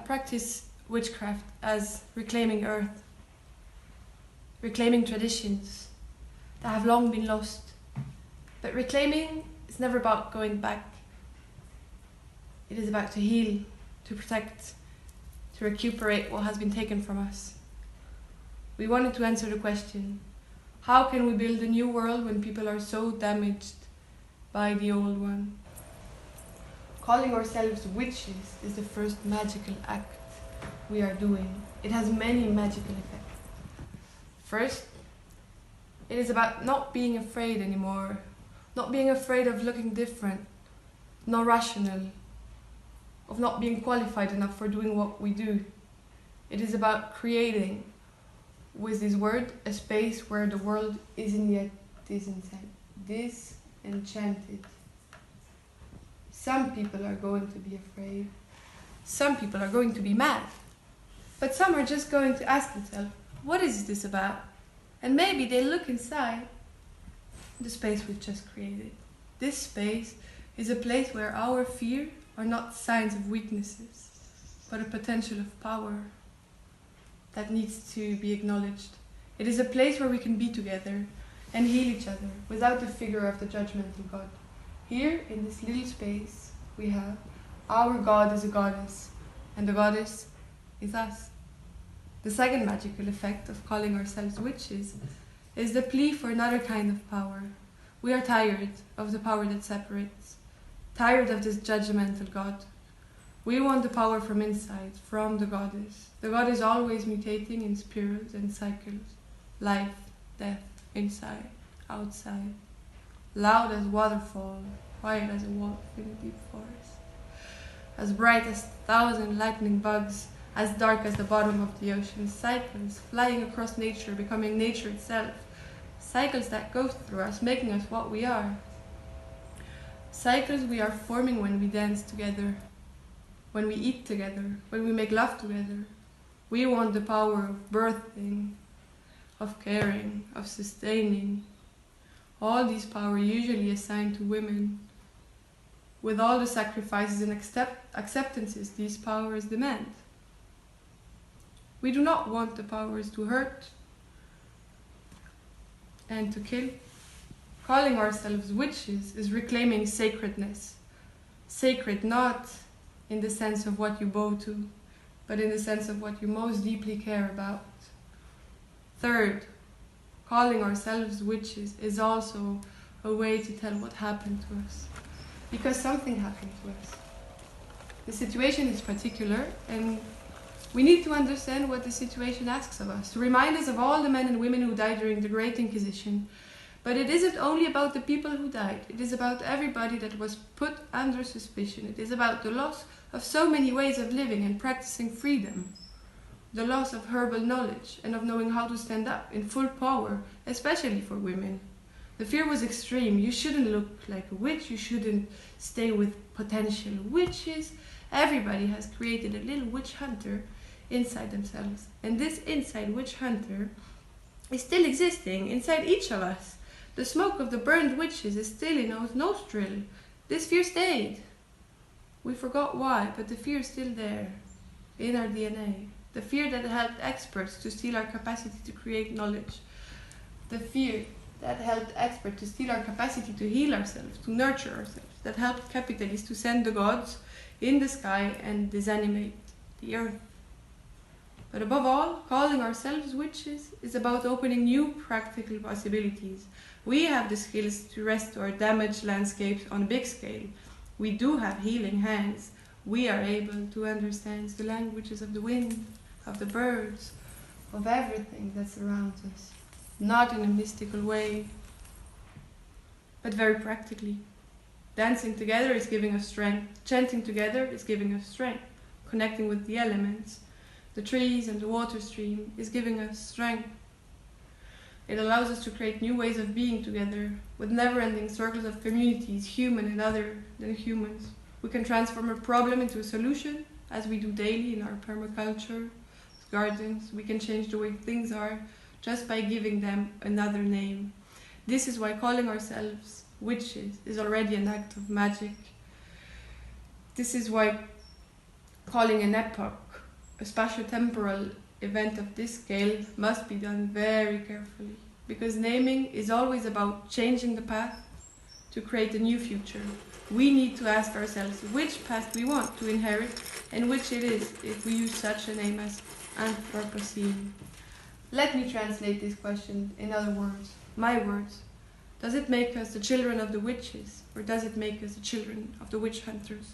practice witchcraft as reclaiming earth, reclaiming traditions that have long been lost. But reclaiming is never about going back. It is about to heal, to protect, to recuperate what has been taken from us. We wanted to answer the question, how can we build a new world when people are so damaged by the old one? Calling ourselves witches is the first magical act we are doing. It has many magical effects. First, it is about not being afraid anymore, not being afraid of looking different, not rational, of not being qualified enough for doing what we do. It is about creating, with this word, a space where the world isn't yet disenchanted. Some people are going to be afraid. Some people are going to be mad. But some are just going to ask themselves, what is this about? And maybe they look inside the space we've just created. This space is a place where our fear are not signs of weaknesses, but a potential of power that needs to be acknowledged. It is a place where we can be together and heal each other without the figure of the judgemental God. Here, in this little space, we have our God is a goddess, and the goddess is us. The second magical effect of calling ourselves witches is the plea for another kind of power. We are tired of the power that separates, tired of this judgmental God. We want the power from inside, from the goddess. The God is always mutating in spirals and cycles. Life, death, inside, outside. Loud as waterfall, quiet as a wolf in a deep forest. As bright as 1,000 lightning bugs, as dark as the bottom of the ocean. Cycles, flying across nature, becoming nature itself. Cycles that go through us, making us what we are. Cycles we are forming when we dance together, when we eat together, when we make love together. We want the power of birthing, of caring, of sustaining. All these power usually assigned to women, with all the sacrifices and acceptances these powers demand. We do not want the powers to hurt and to kill. Calling ourselves witches is reclaiming sacredness. Sacred not in the sense of what you bow to, but in the sense of what you most deeply care about. Third, calling ourselves witches is also a way to tell what happened to us. Because something happened to us. The situation is particular, and we need to understand what the situation asks of us, to remind us of all the men and women who died during the Great Inquisition. But it isn't only about the people who died, it is about everybody that was put under suspicion. It is about the loss of so many ways of living and practicing freedom. The loss of herbal knowledge and of knowing how to stand up in full power, especially for women. The fear was extreme. You shouldn't look like a witch, you shouldn't stay with potential witches. Everybody has created a little witch hunter inside themselves. And this inside witch hunter is still existing inside each of us. The smoke of the burned witches is still in our nostril. This fear stayed. We forgot why, but the fear is still there, in our DNA. The fear that helped experts to steal our capacity to create knowledge. The fear that helped experts to steal our capacity to heal ourselves, to nurture ourselves. That helped capitalists to send the gods in the sky and disanimate the earth. But above all, calling ourselves witches is about opening new practical possibilities. We have the skills to restore damaged landscapes on a big scale. We do have healing hands. We are able to understand the languages of the wind, of the birds, of everything that surrounds us. Not in a mystical way, but very practically. Dancing together is giving us strength. Chanting together is giving us strength. Connecting with the elements, the trees and the water stream is giving us strength. It allows us to create new ways of being together, with never-ending circles of communities, human and other than humans. We can transform a problem into a solution, as we do daily in our permaculture gardens. We can change the way things are just by giving them another name. This is why calling ourselves witches is already an act of magic. This is why calling an epoch a spatio-temporal event of this scale must be done very carefully, because naming is always about changing the path to create a new future. We need to ask ourselves which path we want to inherit and which it is if we use such a name as Anthropocene. Let me translate this question in other words, my words. Does it make us the children of the witches, or does it make us the children of the witch hunters?